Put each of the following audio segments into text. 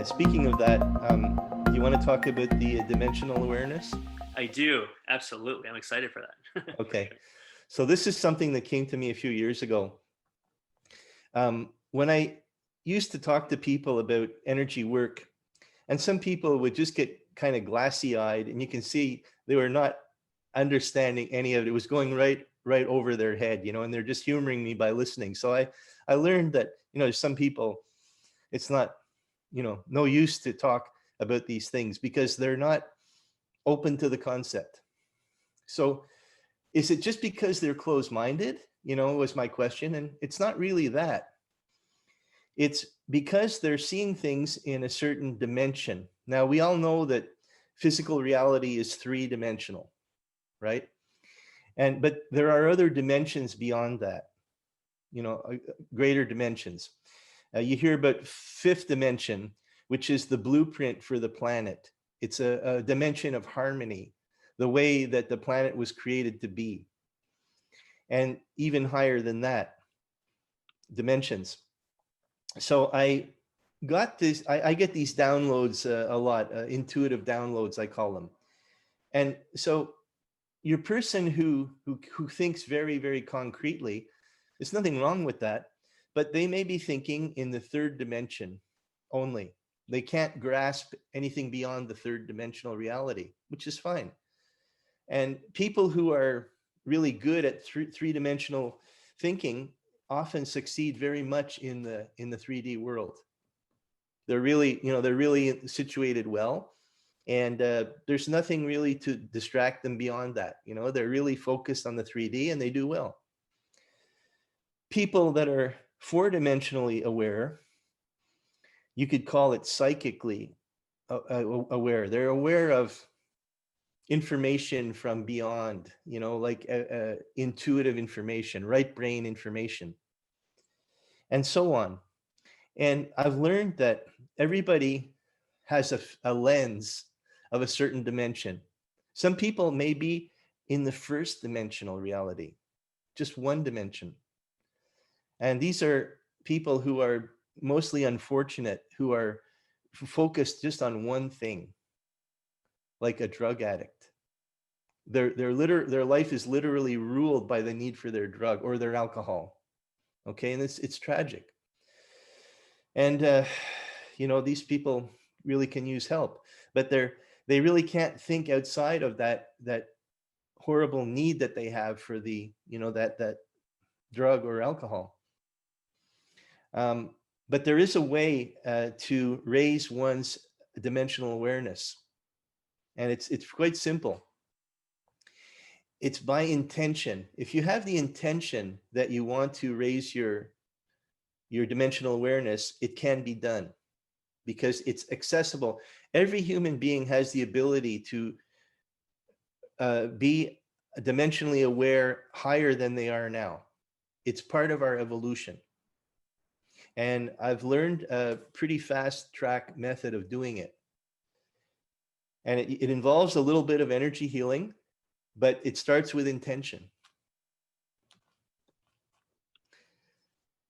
Speaking of that, you want to talk about the dimensional awareness? I do. Absolutely. I'm excited for that. Okay. So this is something that came to me a few years ago. When I used to talk to people about energy work, and some people would just get kind of glassy eyed, and you can see they were not understanding any of it. It was going right over their head, and they're just humoring me by listening. So I learned that, some people, it's not, no use to talk about these things because they're not open to the concept. So is it just because they're closed-minded, was my question. And it's not really that. It's because they're seeing things in a certain dimension. Now, we all know that physical reality is three-dimensional, right? But there are other dimensions beyond that, greater dimensions. You hear about fifth dimension, which is the blueprint for the planet. It's a dimension of harmony, the way that the planet was created to be. And even higher than that, dimensions. So I got this, I get these downloads a lot, intuitive downloads, I call them. And so your person who thinks very, very concretely, there's nothing wrong with that, but they may be thinking in the third dimension only. They can't grasp anything beyond the third dimensional reality, which is fine. And people who are really good at three-dimensional thinking often succeed very much in the 3D world. They're really situated well, and there's nothing really to distract them beyond that. They're really focused on the 3D and they do well. People that are four-dimensionally aware, you could call it psychically aware. They're aware of information from beyond, like intuitive information, right brain information, and so on. And I've learned that everybody has a lens of a certain dimension. Some people may be in the first dimensional reality, just one dimension. And these are people who are mostly unfortunate, who are focused just on one thing, like a drug addict. Their life is literally ruled by the need for their drug or their alcohol. Okay, and it's tragic. And these people really can use help, but they really can't think outside of that horrible need that they have for the that drug or alcohol. But there is a way to raise one's dimensional awareness, and it's quite simple. It's by intention. If you have the intention that you want to raise your dimensional awareness, it can be done because it's accessible. Every human being has the ability to be dimensionally aware higher than they are now. It's part of our evolution. And I've learned a pretty fast track method of doing it. And it involves a little bit of energy healing, but it starts with intention.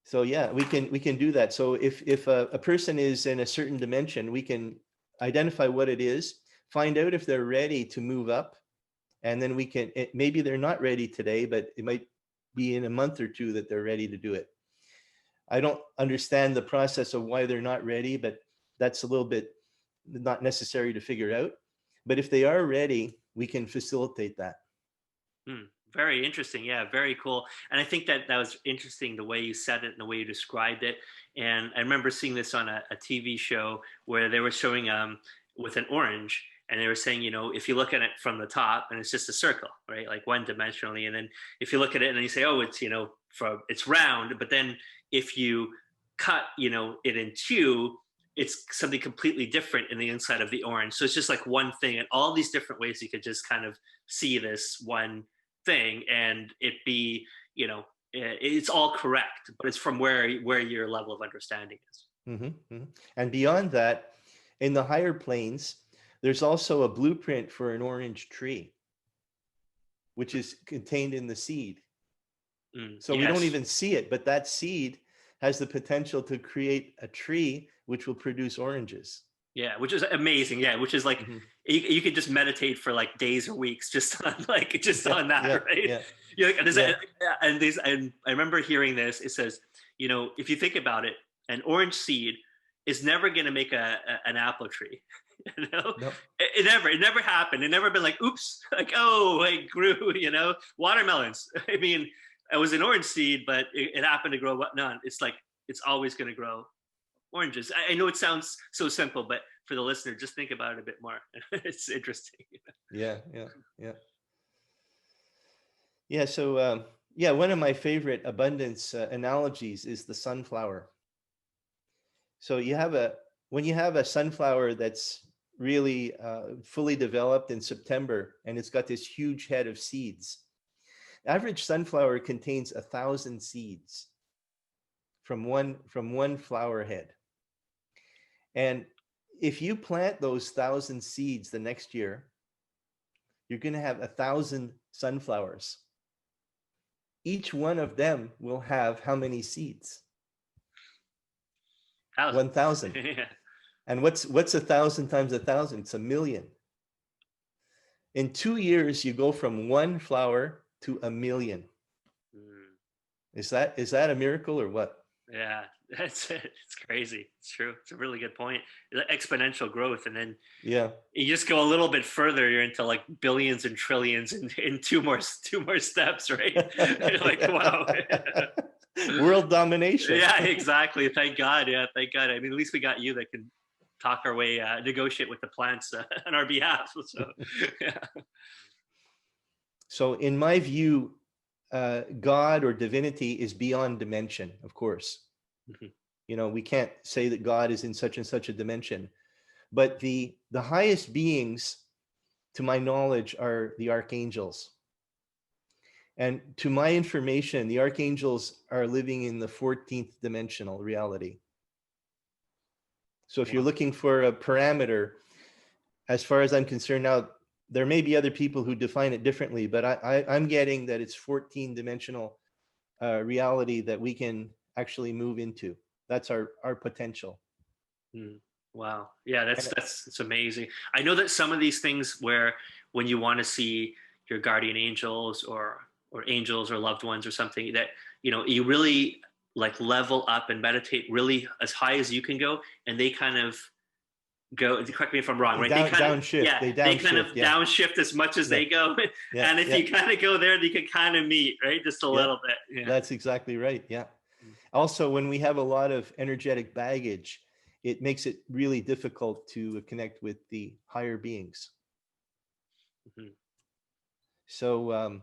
So yeah, we can do that. So if a person is in a certain dimension, we can identify what it is, find out if they're ready to move up, and then maybe they're not ready today, but it might be in a month or two that they're ready to do it. I don't understand the process of why they're not ready, but that's a little bit not necessary to figure out. But if they are ready, we can facilitate that. Very interesting. Yeah, very cool. And I think that was interesting the way you said it and the way you described it. And I remember seeing this on a TV show where they were showing with an orange, and they were saying, if you look at it from the top and it's just a circle, right? Like one dimensionally. And then if you look at it and you say, oh, it's, it's round. But then if you cut, it in two, it's something completely different in the inside of the orange. So it's just like one thing, and all these different ways you could just kind of see this one thing and it be, it's all correct, but it's from where your level of understanding is. Mm-hmm, mm-hmm. And beyond that, in the higher planes, there's also a blueprint for an orange tree, which is contained in the seed. So yes. We don't even see it, but that seed has the potential to create a tree which will produce oranges. Yeah, which is amazing. Yeah, which is like Mm-hmm. you could just meditate for like days or weeks just on like just Yeah, on that, yeah, right? yeah, You're like, yeah, and these, and I remember hearing this. It says, if you think about it, an orange seed is never going to make an apple tree. You know, no, it never happened. It never been like, oops, like oh, it grew. Watermelons. I mean, it was an orange seed, but it happened to grow. What? None. It's like it's always going to grow oranges. I know it sounds so simple, but for the listener, just think about it a bit more. It's interesting. yeah, yeah, yeah, yeah. So, yeah, one of my favorite abundance analogies is the sunflower. So when you have a sunflower that's really fully developed in September, and it's got this huge head of seeds. Average sunflower contains 1,000 seeds from one flower head. And if you plant those 1,000 seeds the next year, you're going to have 1,000 sunflowers. Each one of them will have how many seeds? 1,000. Yeah. And what's 1,000 times 1,000? It's 1,000,000. In 2 years, you go from one flower to 1,000,000. Mm. Is that a miracle or what? Yeah, that's it. It's crazy. It's true. It's a really good point. Exponential growth, and then Yeah. you just go a little bit further. You're into like billions and trillions in two more steps, right? You're like, wow. World domination. Yeah, exactly. Thank God. Yeah, thank God. I mean, at least we got you that can talk our way, negotiate with the plants on our behalf. So, yeah. So in my view, God or divinity is beyond dimension, of course. Mhm. We can't say that God is in such and such a dimension, but the highest beings, to my knowledge, are the archangels. And to my information, the archangels are living in the 14th dimensional reality. So if you're Wow. looking for a parameter, as far as I'm concerned now, there may be other people who define it differently, but I'm getting that it's 14 dimensional reality that we can actually move into. That's our potential. Mm. Wow. Yeah, And it's amazing. I know that some of these things where when you want to see your guardian angels or angels or loved ones or something that you really like level up and meditate really as high as you can go, and they kind of go, correct me if I'm wrong, right? They kind of, downshift. yeah, They they kind of downshift. Yeah, downshift as much as yeah, they go. yeah, And if yeah, you kind of go there, you can kind of meet, right? Just a yeah. little bit. Yeah. That's exactly right. Yeah. Also, when we have a lot of energetic baggage, it makes it really difficult to connect with the higher beings. Mhm. So,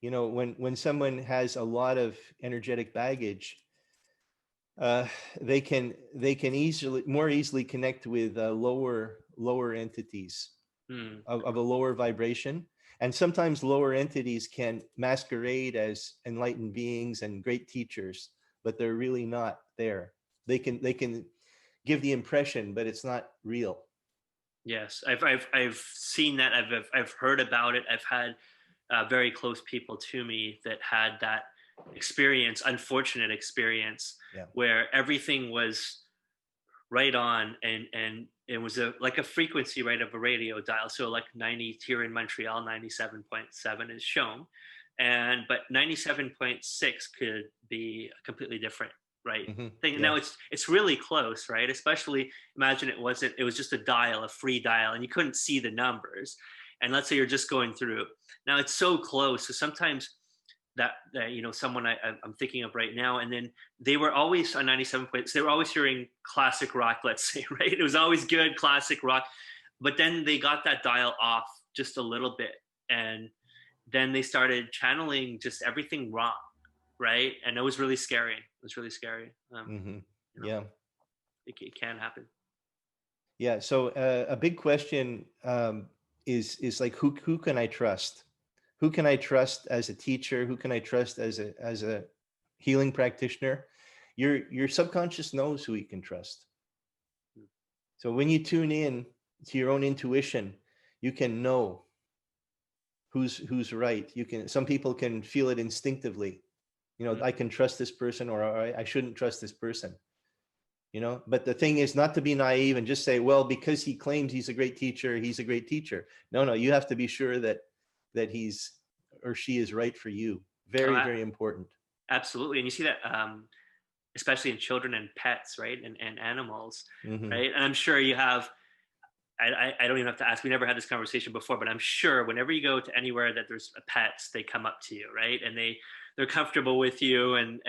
when someone has a lot of energetic baggage, uh, they can more easily connect with lower entities Mm. of a lower vibration. And sometimes lower entities can masquerade as enlightened beings and great teachers, but they're really not there. They can give the impression, but it's not real. Yes, I've seen that. I've heard about it. I've had very close people to me that had that experience, unfortunate experience, Yeah. where everything was right on, and it was like a frequency, right, of a radio dial. So like 90 here in Montreal, 97.7 is shown, and but 97.6 could be completely different, right? Thing. Yeah. Now it's really close, right? Especially imagine it was just a dial, a free dial, and you couldn't see the numbers. And let's say you're just going through. Now it's so close. So sometimes that someone I'm thinking of right now, and then they were always on 97 points. They were always hearing classic rock, let's say, right? It was always good classic rock, but then they got that dial off just a little bit, and then they started channeling just everything wrong, right? And it was really scary. It was really scary. You know, Yeah. it can happen. Yeah. So a big question is like who can I trust? Who can I trust as a teacher? Who can I trust as a healing practitioner? Your subconscious knows who you can trust. So when you tune in to your own intuition, you can know who's right. Some people can feel it instinctively. I can trust this person, or I shouldn't trust this person. But the thing is not to be naive and just say, well, because he claims he's a great teacher, he's a great teacher. No, you have to be sure that he's or she is right for you. Oh, Very, very important. absolutely. And you see that especially in children and pets, right? And animals, right? And I'm sure you have, I don't even have to ask. We never had this conversation before, but I'm sure whenever you go to anywhere that there's pets, they come up to you, right? And they're comfortable with you, and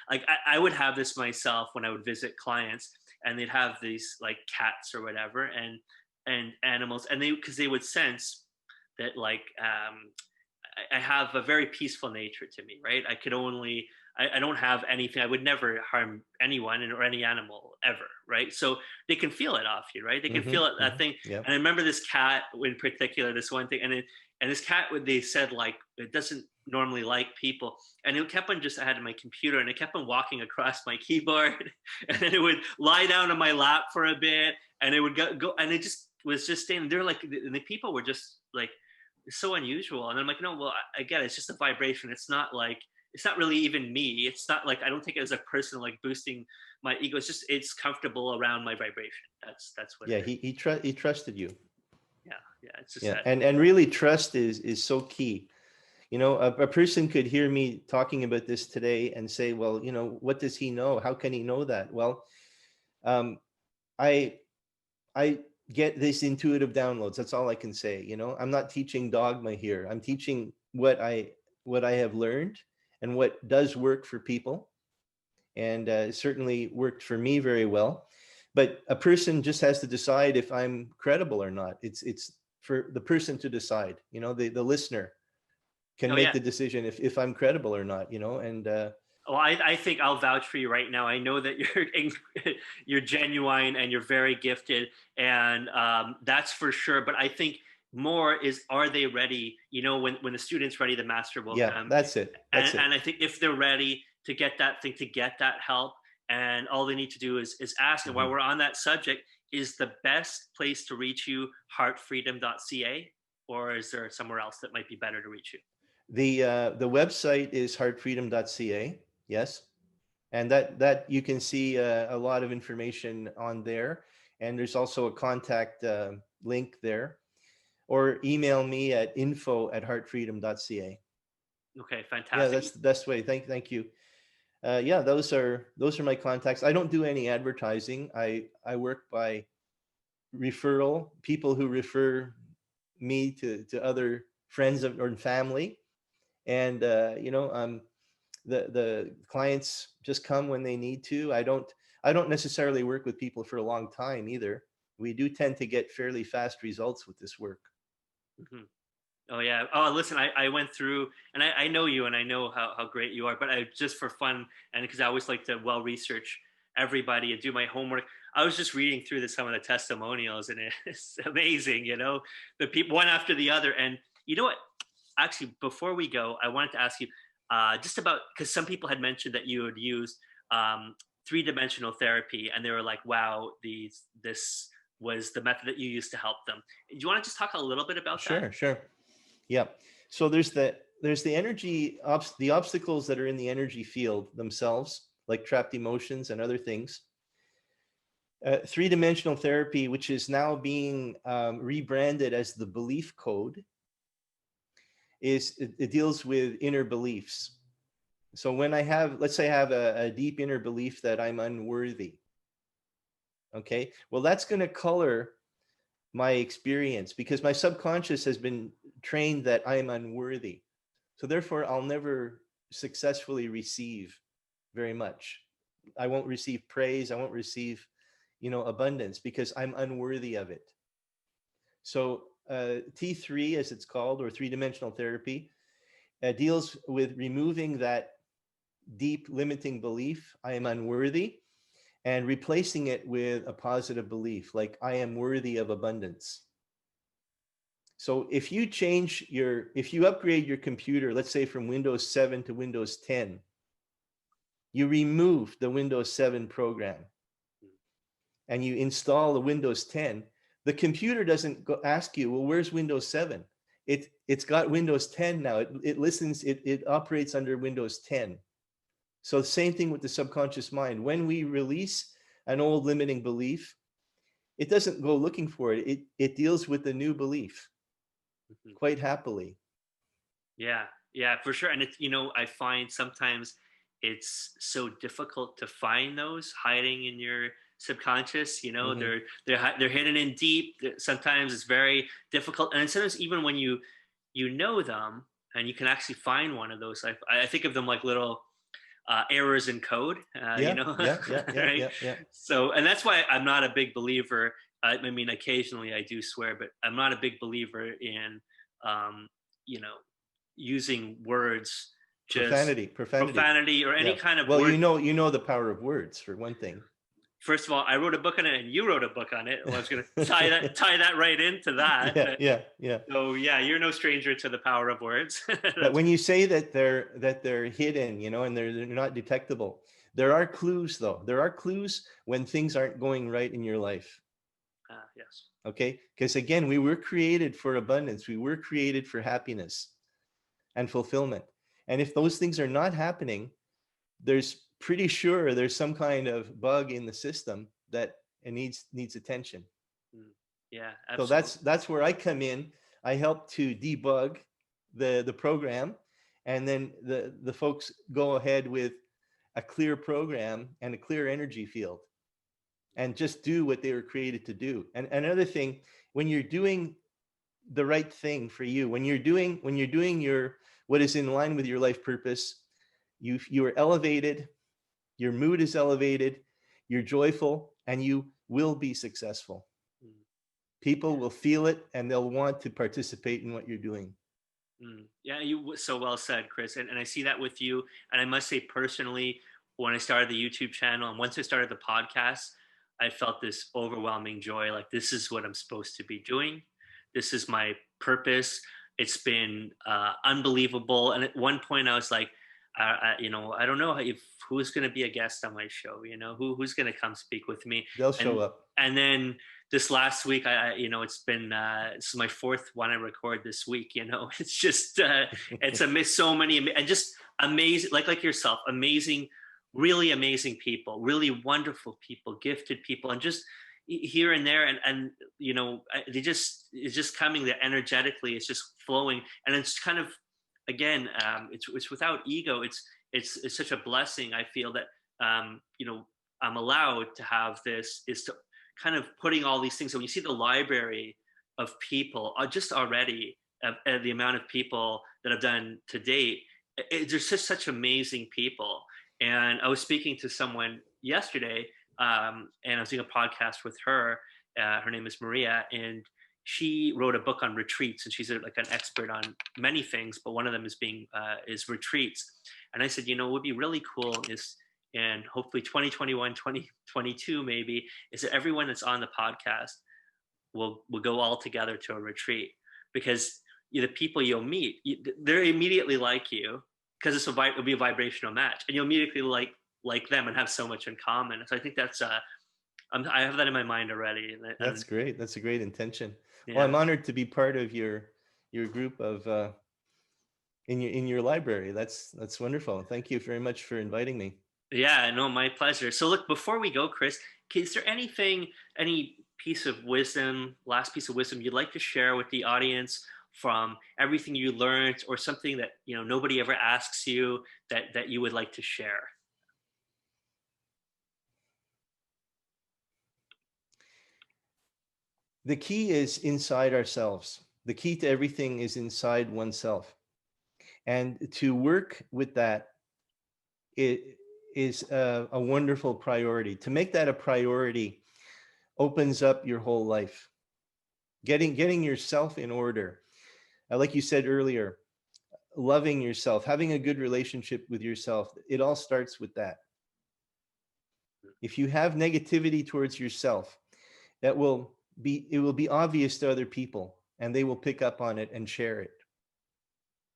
like I would have this myself when I would visit clients, and they'd have these like cats or whatever, and animals, and because they would sense that like I have a very peaceful nature to me, right? I don't have anything. I would never harm anyone or any animal ever, right? So they can feel it off you, right? They can feel it, that thing. Yeah. And I remember this cat in particular, this one thing, and this cat, they said like it doesn't normally like people, and it kept on just, I had my computer, and it kept on walking across my keyboard, and then it would lie down on my lap for a bit, and it would go, and it just was just staying there. Like the people were just like, it's so unusual. And I'm like, no, well, I get it. It's just a vibration. It's not really even me. It's not like, I don't take it as a person like boosting my ego. It's just, it's comfortable around my vibration. That's what. Yeah, he trusted you. Yeah. It's just Yeah, that. and really trust is so key. A person could hear me talking about this today and say, well, what does he know? How can he know that? Well, I get these intuitive downloads. That's all I can say. I'm not teaching dogma here. I'm teaching what I have learned and what does work for people, and certainly worked for me very well. But a person just has to decide if I'm credible or not. It's for the person to decide. The listener can make the decision if I'm credible or not. And well, I think I'll vouch for you right now. I know that you're genuine and you're very gifted, and that's for sure. But I think more is, are they ready? When the student's ready, the master will come. That's it. And I think if they're ready to get that thing, to get that help, and all they need to do is ask. And while we're on that subject, is the best place to reach you heartfreedom.ca, or is there somewhere else that might be better to reach you? The website is heartfreedom.ca. Yes. And that you can see a lot of information on there. And there's also a contact link there, or email me at info@heartfreedom.ca. Okay, fantastic. Yeah, that's the best way. Thank you. Yeah, those are my contacts. I don't do any advertising. I work by referral, people who refer me to other friends or family. And the clients just come when they need to. I don't necessarily work with people for a long time either. We do tend to get fairly fast results with this work. Oh yeah. Oh, listen, I went through, and I know you, and I know how great you are, but just for fun, and because I always like to well research everybody and do my homework, I was just reading through some of the testimonials, and it's amazing, the people one after the other. And you know what? Actually, before we go, I wanted to ask you just about, because some people had mentioned that you had used three-dimensional therapy, and they were like, wow, this was the method that you used to help them. Do you want to just talk a little bit about that? Sure. Yeah. So there's the energy, the obstacles that are in the energy field themselves, like trapped emotions and other things. Three-dimensional therapy, which is now being rebranded as the belief code, it deals with inner beliefs. So when let's say I have a deep inner belief that I'm unworthy. Okay, well, that's going to color my experience, because my subconscious has been trained that I am unworthy. So therefore, I'll never successfully receive very much. I won't receive praise. I won't receive, abundance, because I'm unworthy of it. So T3, as it's called, or three-dimensional therapy, deals with removing that deep limiting belief, I am unworthy, and replacing it with a positive belief, like I am worthy of abundance. So if you upgrade your computer, let's say from Windows 7 to Windows 10, you remove the Windows 7 program and you install the Windows 10, the computer doesn't ask you, well, where's Windows 7? it's got Windows 10 now. It listens, it operates under Windows 10. So same thing with the subconscious mind. When we release an old limiting belief, it doesn't go looking for it. It deals with the new belief quite happily. Yeah, yeah, for sure. And it's, I find sometimes it's so difficult to find those hiding in your subconscious. Mhm. They're hidden in deep. Sometimes it's very difficult, and sometimes even when you know them and you can actually find one of those. I think of them like little errors in code. Yeah, yeah, yeah, yeah, Right? yeah, yeah. So, and that's why I'm not a big believer. I mean, occasionally I do swear, but I'm not a big believer in, um, you know, using words, just Profanity. profanity or any Yeah. kind of Well, word. you know the power of words for one thing. First of all, I wrote a book on it, and you wrote a book on it. Well, I was going to tie that right into that. Yeah, yeah, yeah. So yeah, you're no stranger to the power of words. But That's when you say that they're hidden, and they're not detectable, there are clues though. There are clues when things aren't going right in your life. yes. Okay? Because again, we were created for abundance. We were created for happiness and fulfillment. And if those things are not happening, there's pretty sure there's some kind of bug in the system that it needs attention. Mm. Yeah, So absolutely. that's where I come in. I help to debug the program, and then the folks go ahead with a clear program and a clear energy field, and just do what they were created to do. And another thing, when you're doing the right thing for you, when you're doing your what is in line with your life purpose, you are elevated, your mood is elevated, you're joyful, and you will be successful. Mm. People Yeah. will feel it and they'll want to participate in what you're doing. Yeah, so well said, Chris. And I see that with you. And I must say, personally, when I started the YouTube channel and once I started the podcast, I felt this overwhelming joy. Like, this is what I'm supposed to be doing. This is my purpose. It's been unbelievable. And at one point, I was like, I don't know if who's going to be a guest on my show. Who's going to come speak with me. They'll And show up. and then this last week, it's been this is my fourth one I record this week. It's just it's so many and just amazing, like yourself, amazing, really amazing people, really wonderful people, gifted people, and just here and there, and it's just coming there energetically. It's just flowing, and it's kind of, again, it's without ego. It's such a blessing. I feel that I'm allowed to have this, is to kind of putting all these things. So when you see the library of people, just already, the amount of people that I've done to date, there's just such amazing people. And I was speaking to someone yesterday, and I was doing a podcast with her. Her name is Maria, and she wrote a book on retreats, and she's like an expert on many things, but one of them is retreats. And I said, what would be really cool is, and hopefully 2021, 2022 maybe, is that everyone that's on the podcast will go all together to a retreat, because the people you'll meet, they're immediately like you, because it'll be a vibrational match, and you'll immediately like them and have so much in common. So I think that's I have that in my mind already. That's great. That's a great intention. Well, Yeah. I'm honored to be part of your group of in your library. That's wonderful. Thank you very much for inviting me. Yeah, no, my pleasure. So look, before we go, Chris, is there any last piece of wisdom you'd like to share with the audience from everything you learned, or something that nobody ever asks you, that you would like to share? The key is inside ourselves. The key to everything is inside oneself. And to work with that, it is a wonderful priority. To make that a priority opens up your whole life. Getting yourself in order. Like you said earlier, loving yourself, having a good relationship with yourself, it all starts with that. If you have negativity towards yourself, it will be obvious to other people, and they will pick up on it and share it.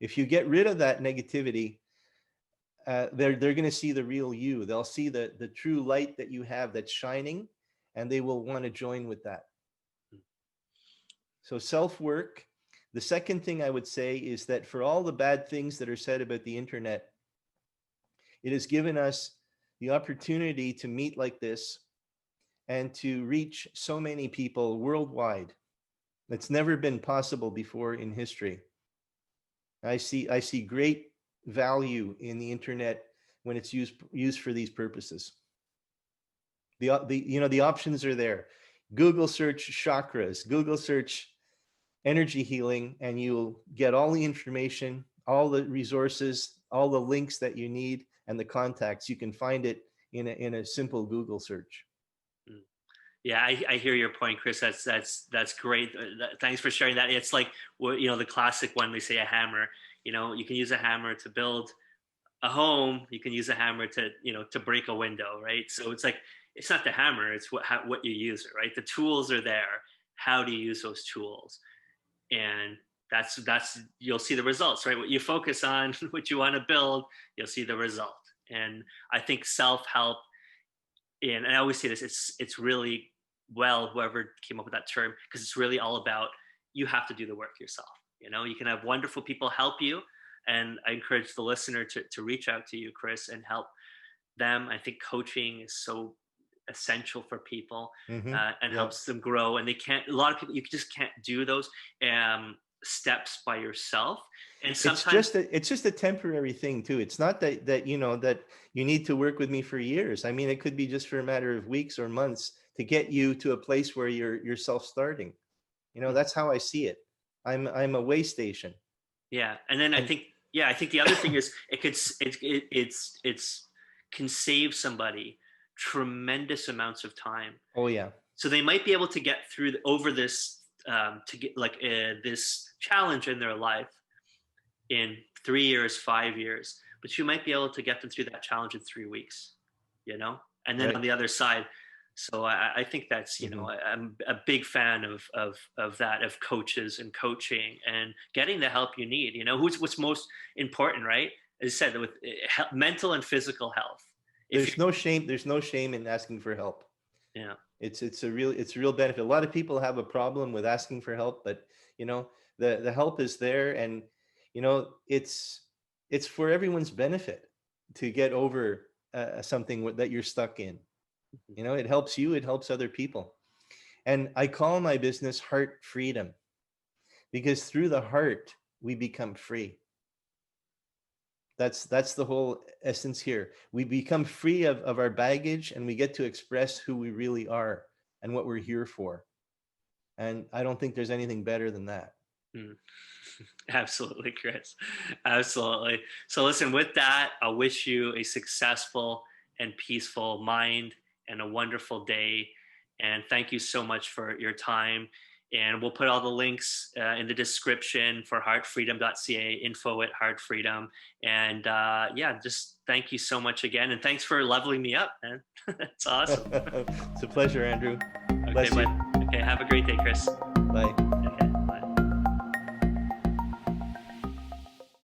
If you get rid of that negativity, they're going to see the real you. They'll see the true light that you have that's shining, and they will want to join with that. So self-work, The second thing I would say is that for all the bad things that are said about the internet, it has given us the opportunity to meet like this and to reach so many people worldwide. That's never been possible before in history. I see great value in the internet when it's used for these purposes. The options are there. Google search chakras, Google search energy healing, and you'll get all the information, all the resources, all the links that you need, and the contacts. You can find it in a simple Google search. Yeah, I hear your point, Chris. That's great. Thanks for sharing that. It's like, the classic one, they say a hammer. You can use a hammer to build a home. You can use a hammer to break a window, right? So it's like, it's not the hammer, it's what you use it, right? The tools are there. How do you use those tools? And that's you'll see the results, right? What you focus on, what you want to build, you'll see the result. And I think self-help, and I always say this, it's really, whoever came up with that term, because it's really all about, you have to do the work yourself. You can have wonderful people help you, and I encourage the listener to reach out to you, Chris, and help them. I think coaching is so essential for people, and Yep. helps them grow. And a lot of people, you just can't do those steps by yourself. And sometimes It's just a temporary thing too. It's not that that you need to work with me for years. I mean, it could be just for a matter of weeks or months to get you to a place where you're self-starting. That's how I see it. I'm a way station. Yeah, and then I think the other thing is, it's can save somebody tremendous amounts of time. Oh yeah. So they might be able to get through over this, to get this challenge in their life in 3 years, 5 years, but you might be able to get them through that challenge in 3 weeks, and then Right. on the other side. So I think that's, I'm a big fan of that, of coaches and coaching and getting the help you need. What's most important, right? As I said, with mental and physical health. There's no shame in asking for help. Yeah. It's a real benefit. A lot of people have a problem with asking for help, but the help is there, and it's for everyone's benefit to get over something that you're stuck in. It helps you, it helps other people. And I call my business Heart Freedom, because through the heart we become free. That's the whole essence here. We become free of our baggage, and we get to express who we really are and what we're here for. And I don't think there's anything better than that. Absolutely, Chris. Absolutely. So listen, with that, I wish you a successful and peaceful mind and a wonderful day. And thank you so much for your time. And we'll put all the links in the description for heartfreedom.ca, info at heartfreedom. And just thank you so much again. And thanks for leveling me up, man. It's awesome. It's a pleasure, Andrew. Okay, bud. Okay, have a great day, Chris. Bye. Okay.